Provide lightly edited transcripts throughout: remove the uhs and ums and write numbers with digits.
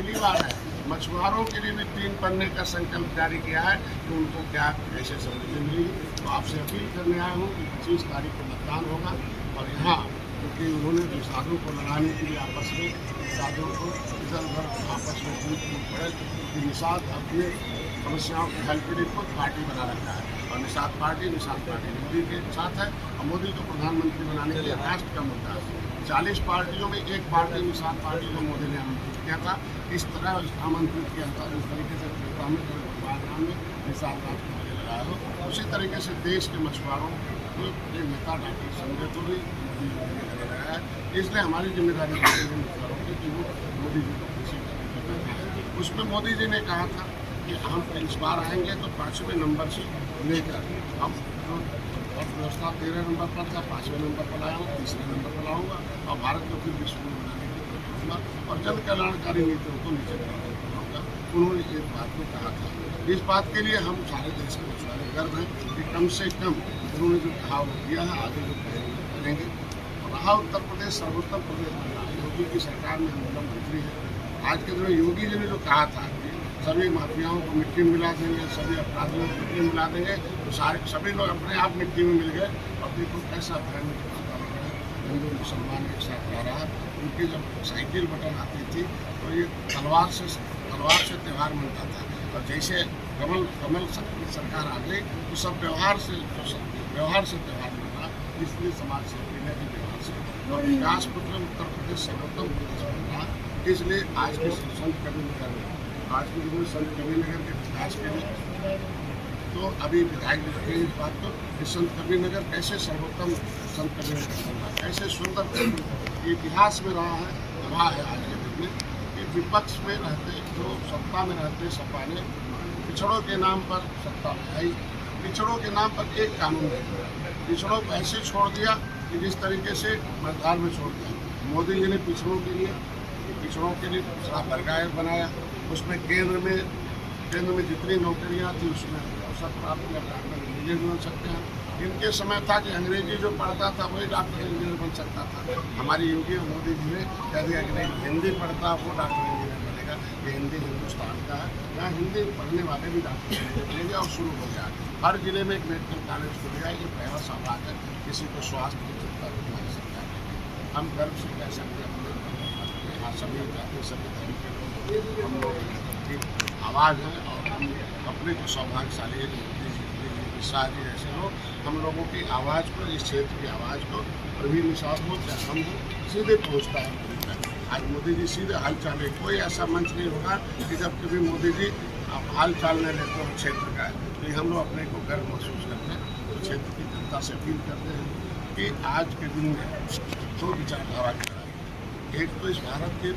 पहली बार है। मछुआरों के लिए भी 3 पन्ने का संकल्प जारी किया है कि उनको क्या कैसे समृद्धि मिली। तो आपसे अपील करने आया हूँ कि 25 तारीख को मतदान होगा और यहाँ क्योंकि उन्होंने विषादों को लड़ाने के लिए आपस में विषादों को इधर उधर आपस में टूट पड़े कि निषाद अपने समस्याओं के हल के लिए खुद पार्टी बना रखा है और निषाद पार्टी मोदी के साथ है और मोदी को प्रधानमंत्री बनाने के लिए राष्ट्र का मुद्दा है। 40 पार्टियों में एक पार्टी निषाद पार्टी को मोदी ने आमंत्रित किया था। इस तरह आमंत्रित किया था इस तरीके से प्रोग्राम में निषाद राष्ट्र को मुझे लगाया हो। उसी तरीके से देश के मछुआरों को एक नेता डॉक्टर संजय को भी मोदी ने लगाया है। इसलिए हमारी जिम्मेदारी मछुआरों की कि वो मोदी जी को खुशी करना। उसमें मोदी जी ने कहा था कि हम इस बार आएंगे तो 5वें नंबर से लेकर हम अर्थव्यवस्था 13 नंबर पर था, 5वें नंबर पर लाया हूँ, 3रे नंबर पर लाऊंगा और भारत को फिर विश्व में बनाने की कोशिश करूँगा और जन कल्याणकारी नीतियों को नीचे बनाऊंगा। उन्होंने एक बात को कहा था। इस बात के लिए हम सारे देश के मछुआरे गर्व हैं कि कम से कम उन्होंने जो कहा वो किया है, आगे जो करेंगे। और रहा उत्तर प्रदेश सर्वोत्तम प्रदेश बन रहा है। योगी की सरकार में अनुगम मंत्री है। आज के दिन योगी जी ने जो कहा था कि सभी माफियाओं को मिट्टी में मिला देंगे, सभी अपराधियों को मिट्टी में मिला देंगे, तो सभी लोग अपने आप मिट्टी में मिल गए और देखो कैसा धर्म हिंदू मुसलमान एक साथ रह रहा है। उनकी जब साइकिल बटन आती थी तो ये तलवार से त्यौहार मनता था और जैसे कमल सरकार आ गई तो सब व्यवहार से त्यौहार बना। इसलिए समाज से व्यवहार से और विकास पुत्र उत्तर प्रदेश सर्वोत्तम प्रदेश बन रहा। इसलिए आज के संत कबीरनगर में संत कबीरनगर के विकास के लिए तो अभी विधायक ने कही इस बात को कि संत कबीरनगर कैसे सर्वोत्तम संत कबीरनगर बन रहा, कैसे सुंदर इतिहास में रहा है। रहा है आज के दिन में कि विपक्ष में रहते जो सत्ता में रहते सपा ने पिछड़ों के नाम पर सत्ता आई, पिछड़ों के नाम पर एक कानून नहीं, पिछड़ों को ऐसे छोड़ दिया कि जिस तरीके से मतदार में छोड़ दिया। मोदी जी ने पिछड़ों के लिए सरकार बनाया। उसमें केंद्र में जितनी नौकरियां थी उसमें अवसर प्राप्त किया, डॉक्टर इंजीनियर बन सकते हैं। इनके समय था कि अंग्रेजी जो पढ़ता था वही डॉक्टर इंजीनियर बन सकता था। हमारी यूपी और मोदी जी ने कह दिया कि नहीं, हिंदी पढ़ता वो डॉक्टर इंजीनियर बनेगा। ये हिंदी हिंदुस्तान का है, यहाँ हिंदी पढ़ने वाले भी डॉक्टर इंजीनियर बनेंगे और शुरू हो गया। हर जिले में एक मेडिकल कॉलेज खुलेगा। ये पहला सौभाग्य है। किसी को स्वास्थ्य की चिंता नहीं सकता है। हम गर्व से कह सकते हैं यहाँ सभी जाति सभी धर्म के लोग हम लोग की आवाज़ है और हम अपने जो सौभाग्यशाली है शाह जी ऐसे लोग हम लोगों की आवाज़ को, इस क्षेत्र की आवाज़ को प्रवीण निषाद हो चाहे हम हो सीधे पहुँचता है मोदी तक। आज मोदी जी सीधे हाल चाल है। कोई ऐसा मंच नहीं होगा कि जब कभी मोदी जी हाल चाल नहीं लेते हो क्षेत्र का है। तो हम लोग अपने को गर्व महसूस करते हैं। तो क्षेत्र की जनता से अपील करते हैं कि आज के दिन में 2 विचारधारा की लड़ाई, एक तो इस भारत की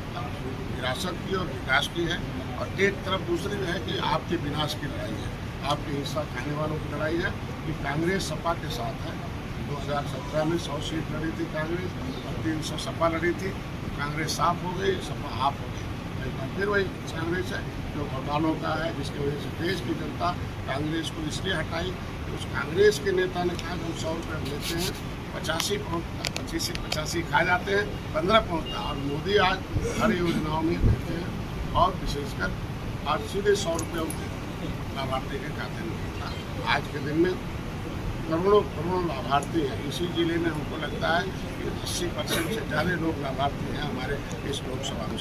विरासत की और विकास की है और एक तरफ दूसरी है कि आपके विनाश की लड़ाई है, आपके हिस्सा खाने वालों की लड़ाई है। कि कांग्रेस सपा के साथ है। 2017 में 100 सीट लड़ी थी कांग्रेस और 300 सपा लड़ी थी। कांग्रेस साफ हो गई, सपा हाफ हो गई। फिर वही कांग्रेस है जो घोटालों का है, जिसकी वजह से देश की जनता कांग्रेस को इसलिए हटाई। उस कांग्रेस के नेता ने कहा कि हम 100 रुपये लेते हैं, 85 पहुँचता, 25 से 85 खा जाते हैं, 15 पहुँचता। और मोदी आज हर योजनाओं में देते हैं और विशेषकर आज सीधे 100 रुपये लाभार्थी के खाते में मिलता है। आज के दिन में करोड़ों लाभार्थी हैं। इसी जिले में हमको लगता है कि 80% से ज़्यादा लोग लाभार्थी हैं हमारे इस लोकसभा में।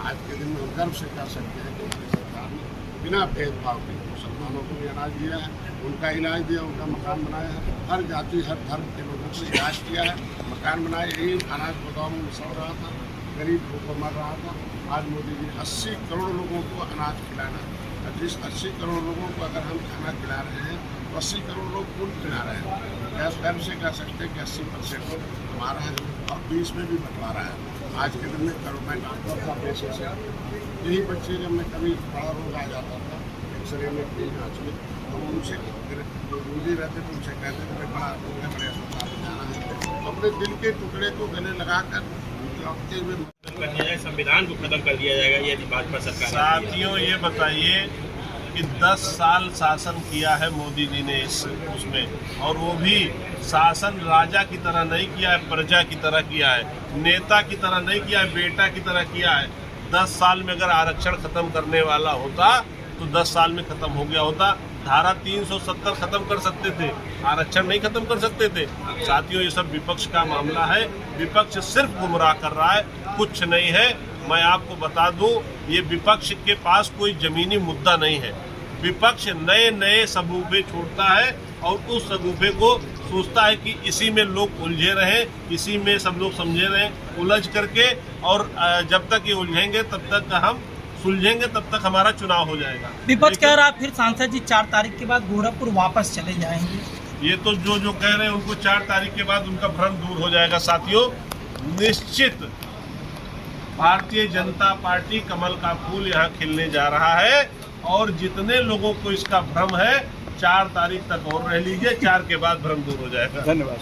आज के दिन में हम गर्व से कह सकते हैं कि हमारी सरकार ने बिना भेदभाव के मुसलमानों को भी अनाज दिया है, उनका इलाज दिया, उनका मकान बनाया है। हर जाति हर धर्म के लोगों को इलाज किया है, मकान बनाए। यही अनाज गोदामों में सड़ रहा था, गरीब भूखों मर रहा था। आज मोदी जी 80 करोड़ लोगों को अनाज खिलाना है। जिस 80 करोड़ लोगों को अगर हम खाना खिला रहे हैं तो 80 करोड़ लोग फूड खिला रहे हैं। गैस गर्व से कह सकते हैं कि 80% लोग हमारा है और 20 में भी बंटवारा है। आज के दिन में करोड़ में डॉक्टर का पैसे से यही बच्चे जब मैं कभी बड़ा रोग आ जाता था एक्सरे में कहीं जाँच में तो उनसे दूरी रहते थे, उनसे कहते थे बड़ा रोग है, बड़े अस्पताल में जाना है। तो अपने दिल के टुकड़े को गले लगाकर संविधान को खत्म कर दिया जाएगा यदि भाजपा सरकार। साथियों ये बताइए कि 10 साल शासन किया है मोदी जी ने उसमें, और वो भी शासन राजा की तरह नहीं किया है, प्रजा की तरह किया है, नेता की तरह नहीं किया है, बेटा की तरह किया है। 10 साल में अगर आरक्षण खत्म करने वाला होता तो 10 साल में खत्म हो गया होता। धारा 370 खत्म कर सकते थे, आरक्षण नहीं खत्म कर सकते थे। साथियों, ये सब विपक्ष का मामला है। विपक्ष सिर्फ गुमराह कर रहा है, कुछ नहीं है। मैं आपको बता दूं, ये विपक्ष के पास कोई जमीनी मुद्दा नहीं है। विपक्ष नए नए सबूबे छोड़ता है और उस सबूबे को सोचता है कि इसी में लोग उलझे रहे, इसी में सब लोग समझे रहे, उलझ करके, और जब तक ये उलझेंगे तब तक हम सुलझेंगे, तब तक हमारा चुनाव हो जाएगा। विपक्ष कह रहा है फिर सांसद जी 4 तारीख के बाद गोरखपुर वापस चले जाएंगे। ये तो जो कह रहे हैं उनको 4 तारीख के बाद उनका भ्रम दूर हो जाएगा। साथियों, निश्चित भारतीय जनता पार्टी कमल का फूल यहाँ खिलने जा रहा है, और जितने लोगों को इसका भ्रम है 4 तारीख तक और रह लीजिए, 4 के बाद भ्रम दूर हो जाएगा। धन्यवाद।